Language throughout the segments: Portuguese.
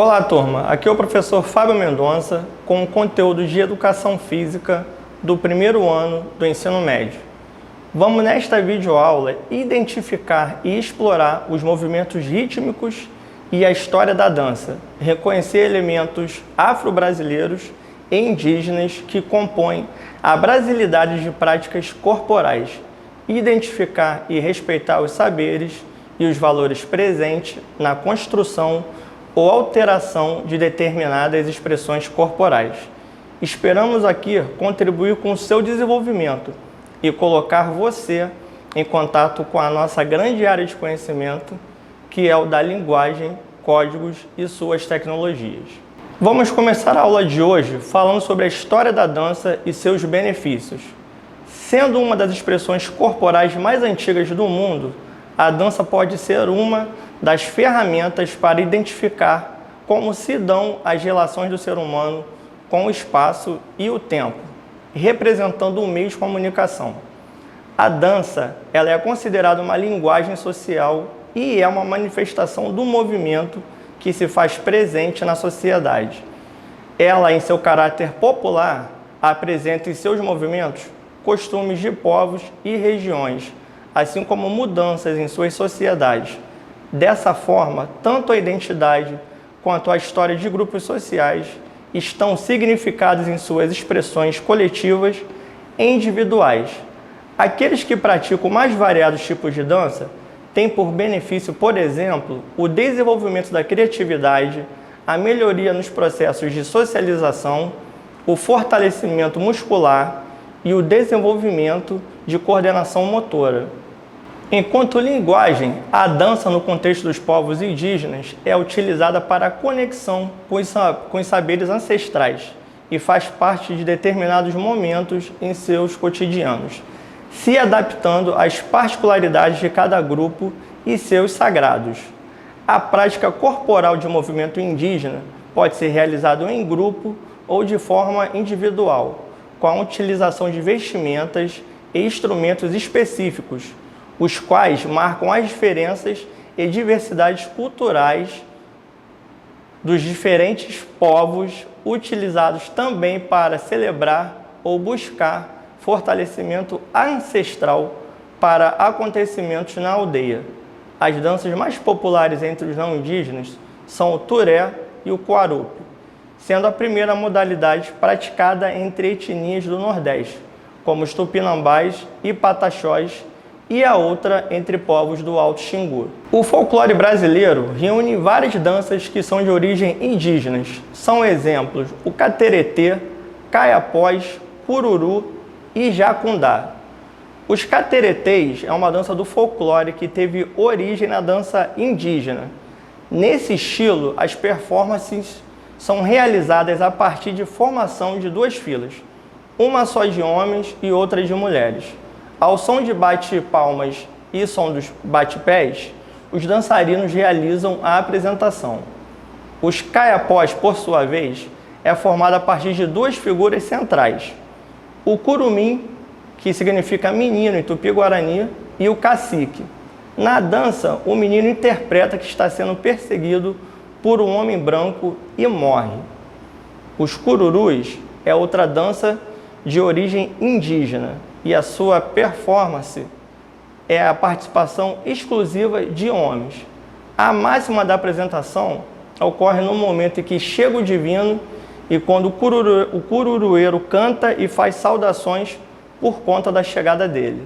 Olá, turma! Aqui é o professor Fábio Mendonça com o conteúdo de Educação Física do primeiro ano do ensino médio. Vamos nesta videoaula identificar e explorar os movimentos rítmicos e a história da dança, reconhecer elementos afro-brasileiros e indígenas que compõem a brasilidade de práticas corporais, identificar e respeitar os saberes e os valores presentes na construção ou alteração de determinadas expressões corporais. Esperamos aqui contribuir com o seu desenvolvimento e colocar você em contato com a nossa grande área de conhecimento, que é o da linguagem, códigos e suas tecnologias. Vamos começar a aula de hoje falando sobre a história da dança e seus benefícios. Sendo uma das expressões corporais mais antigas do mundo, a dança pode ser uma das ferramentas para identificar como se dão as relações do ser humano com o espaço e o tempo, representando um meio de comunicação. A dança, ela é considerada uma linguagem social e é uma manifestação do movimento que se faz presente na sociedade. Ela, em seu caráter popular, apresenta em seus movimentos costumes de povos e regiões, assim como mudanças em suas sociedades. Dessa forma, tanto a identidade quanto a história de grupos sociais estão significados em suas expressões coletivas e individuais. Aqueles que praticam mais variados tipos de dança têm por benefício, por exemplo, o desenvolvimento da criatividade, a melhoria nos processos de socialização, o fortalecimento muscular e o desenvolvimento de coordenação motora. Enquanto linguagem, a dança no contexto dos povos indígenas é utilizada para a conexão com os saberes ancestrais e faz parte de determinados momentos em seus cotidianos, se adaptando às particularidades de cada grupo e seus sagrados. A prática corporal de movimento indígena pode ser realizada em grupo ou de forma individual, com a utilização de vestimentas e instrumentos específicos, os quais marcam as diferenças e diversidades culturais dos diferentes povos, utilizados também para celebrar ou buscar fortalecimento ancestral para acontecimentos na aldeia. As danças mais populares entre os não indígenas são o turé e o quarupi, sendo a primeira modalidade praticada entre etnias do Nordeste, como os tupinambás e pataxós, e a outra entre povos do Alto Xingu. O folclore brasileiro reúne várias danças que são de origem indígenas. São exemplos o cateretê, caiapós, cururu e jacundá. Os cateretês é uma dança do folclore que teve origem na dança indígena. Nesse estilo, as performances são realizadas a partir de formação de duas filas, uma só de homens e outra de mulheres. Ao som de bate-palmas e som dos bate-pés, os dançarinos realizam a apresentação. Os caiapós, por sua vez, é formado a partir de duas figuras centrais. O curumim, que significa menino em tupi-guarani, e o cacique. Na dança, o menino interpreta que está sendo perseguido por um homem branco e morre. Os cururus é outra dança de origem indígena, e a sua performance é a participação exclusiva de homens. A máxima da apresentação ocorre no momento em que chega o divino e quando o cururueiro canta e faz saudações por conta da chegada dele.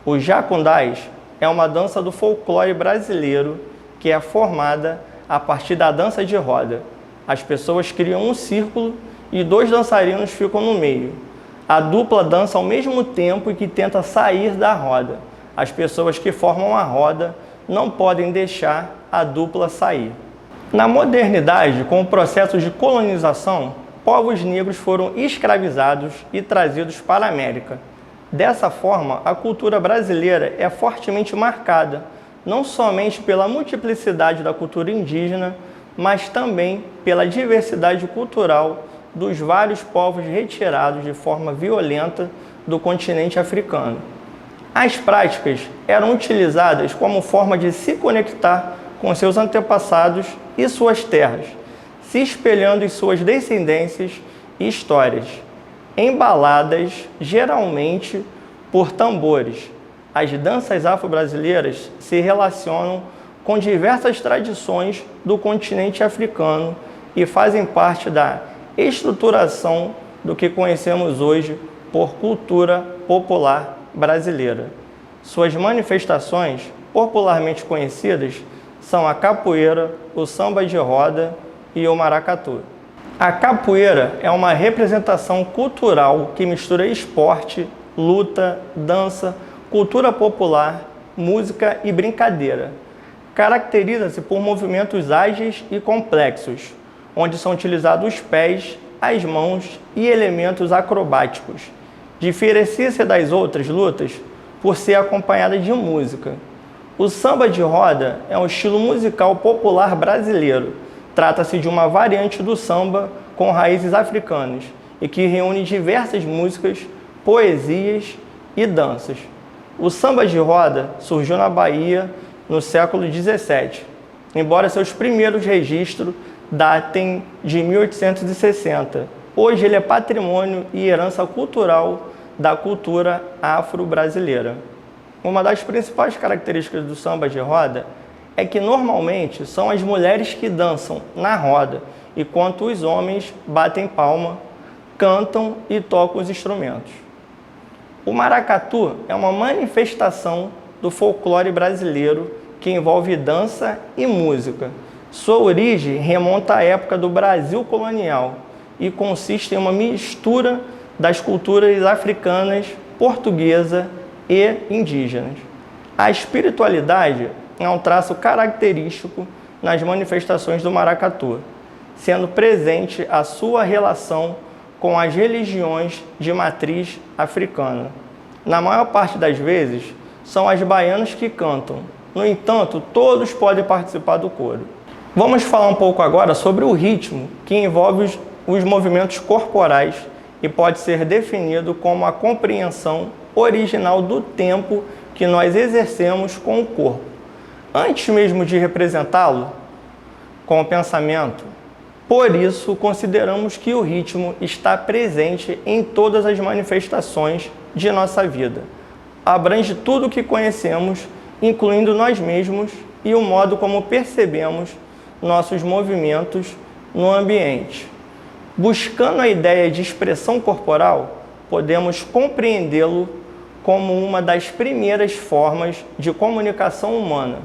Os jacundás é uma dança do folclore brasileiro que é formada a partir da dança de roda. As pessoas criam um círculo e dois dançarinos ficam no meio. A dupla dança ao mesmo tempo e que tenta sair da roda. As pessoas que formam a roda não podem deixar a dupla sair. Na modernidade, com o processo de colonização, povos negros foram escravizados e trazidos para a América. Dessa forma, a cultura brasileira é fortemente marcada, não somente pela multiplicidade da cultura indígena, mas também pela diversidade cultural dos vários povos retirados de forma violenta do continente africano. As práticas eram utilizadas como forma de se conectar com seus antepassados e suas terras, se espelhando em suas descendências e histórias, embaladas geralmente por tambores. As danças afro-brasileiras se relacionam com diversas tradições do continente africano e fazem parte da estruturação do que conhecemos hoje por cultura popular brasileira. Suas manifestações popularmente conhecidas são a capoeira, o samba de roda e o maracatu. A capoeira é uma representação cultural que mistura esporte, luta, dança, cultura popular, música e brincadeira. Caracteriza-se por movimentos ágeis e complexos, onde são utilizados os pés, as mãos e elementos acrobáticos. Diferencia-se das outras lutas por ser acompanhada de música. O samba de roda é um estilo musical popular brasileiro. Trata-se de uma variante do samba com raízes africanas e que reúne diversas músicas, poesias e danças. O samba de roda surgiu na Bahia no século XVII, embora seus primeiros registros datem de 1860. Hoje ele é patrimônio e herança cultural da cultura afro-brasileira. Uma das principais características do samba de roda é que normalmente são as mulheres que dançam na roda, enquanto os homens batem palma, cantam e tocam os instrumentos. O maracatu é uma manifestação do folclore brasileiro que envolve dança e música. Sua origem remonta à época do Brasil colonial e consiste em uma mistura das culturas africanas, portuguesa e indígenas. A espiritualidade é um traço característico nas manifestações do maracatu, sendo presente a sua relação com as religiões de matriz africana. Na maior parte das vezes, são as baianas que cantam. No entanto, todos podem participar do coro. Vamos falar um pouco agora sobre o ritmo, que envolve os movimentos corporais e pode ser definido como a compreensão original do tempo que nós exercemos com o corpo. Antes mesmo de representá-lo com o pensamento, por isso consideramos que o ritmo está presente em todas as manifestações de nossa vida. Abrange tudo o que conhecemos, incluindo nós mesmos e o modo como percebemos nossos movimentos no ambiente. Buscando a ideia de expressão corporal, podemos compreendê-lo como uma das primeiras formas de comunicação humana.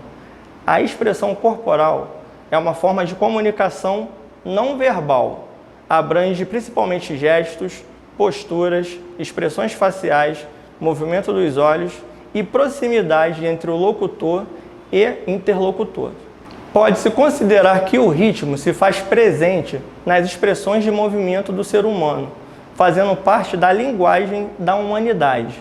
A expressão corporal é uma forma de comunicação não verbal. Abrange principalmente gestos, posturas, expressões faciais, movimento dos olhos e proximidade entre o locutor e interlocutor. Pode-se considerar que o ritmo se faz presente nas expressões de movimento do ser humano, fazendo parte da linguagem da humanidade.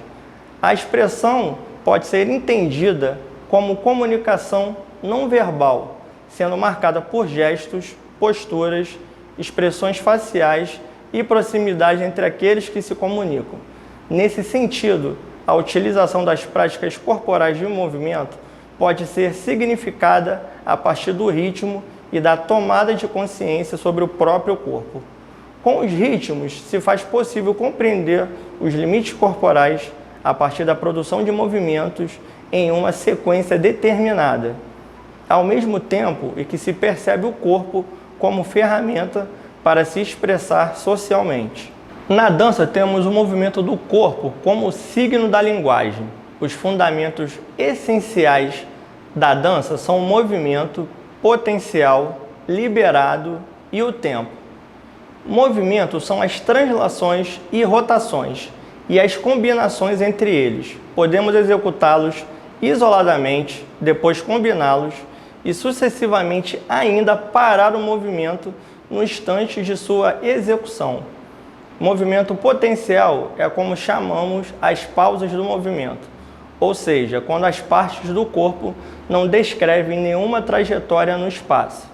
A expressão pode ser entendida como comunicação não verbal, sendo marcada por gestos, posturas, expressões faciais e proximidade entre aqueles que se comunicam. Nesse sentido, a utilização das práticas corporais de movimento pode ser significada a partir do ritmo e da tomada de consciência sobre o próprio corpo. Com os ritmos, se faz possível compreender os limites corporais a partir da produção de movimentos em uma sequência determinada, ao mesmo tempo em que se percebe o corpo como ferramenta para se expressar socialmente. Na dança, temos o movimento do corpo como signo da linguagem. Os fundamentos essenciais da dança são o movimento, potencial, liberado e o tempo. Movimentos são as translações e rotações e as combinações entre eles. Podemos executá-los isoladamente, depois combiná-los e sucessivamente ainda parar o movimento no instante de sua execução. Movimento potencial é como chamamos as pausas do movimento, ou seja, quando as partes do corpo não descrevem nenhuma trajetória no espaço.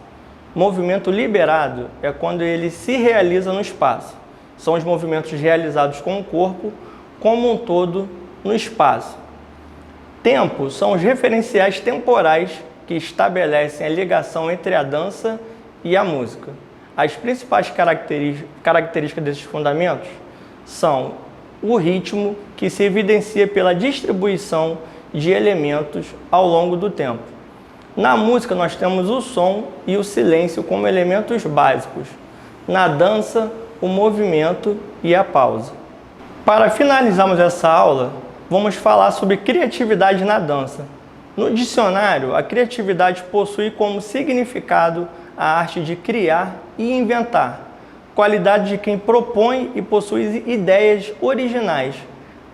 Movimento liberado é quando ele se realiza no espaço. São os movimentos realizados com o corpo como um todo no espaço. Tempo são os referenciais temporais que estabelecem a ligação entre a dança e a música. As principais características desses fundamentos são o ritmo, que se evidencia pela distribuição de elementos ao longo do tempo. Na música, nós temos o som e o silêncio como elementos básicos. Na dança, o movimento e a pausa. Para finalizarmos essa aula, vamos falar sobre criatividade na dança. No dicionário, a criatividade possui como significado a arte de criar e inventar, qualidade de quem propõe e possui ideias originais.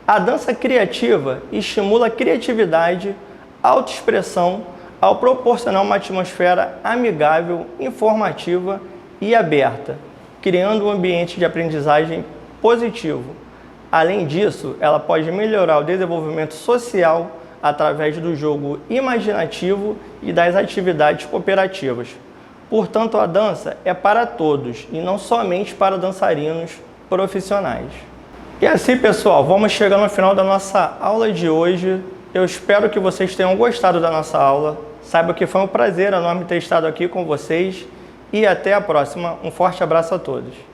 A dança criativa estimula a criatividade, autoexpressão, ao proporcionar uma atmosfera amigável, informativa e aberta, criando um ambiente de aprendizagem positivo. Além disso, ela pode melhorar o desenvolvimento social através do jogo imaginativo e das atividades cooperativas. Portanto, a dança é para todos e não somente para dançarinos profissionais. E assim, pessoal, vamos chegando ao final da nossa aula de hoje. Eu espero que vocês tenham gostado da nossa aula. Saiba que foi um prazer enorme ter estado aqui com vocês e até a próxima. Um forte abraço a todos.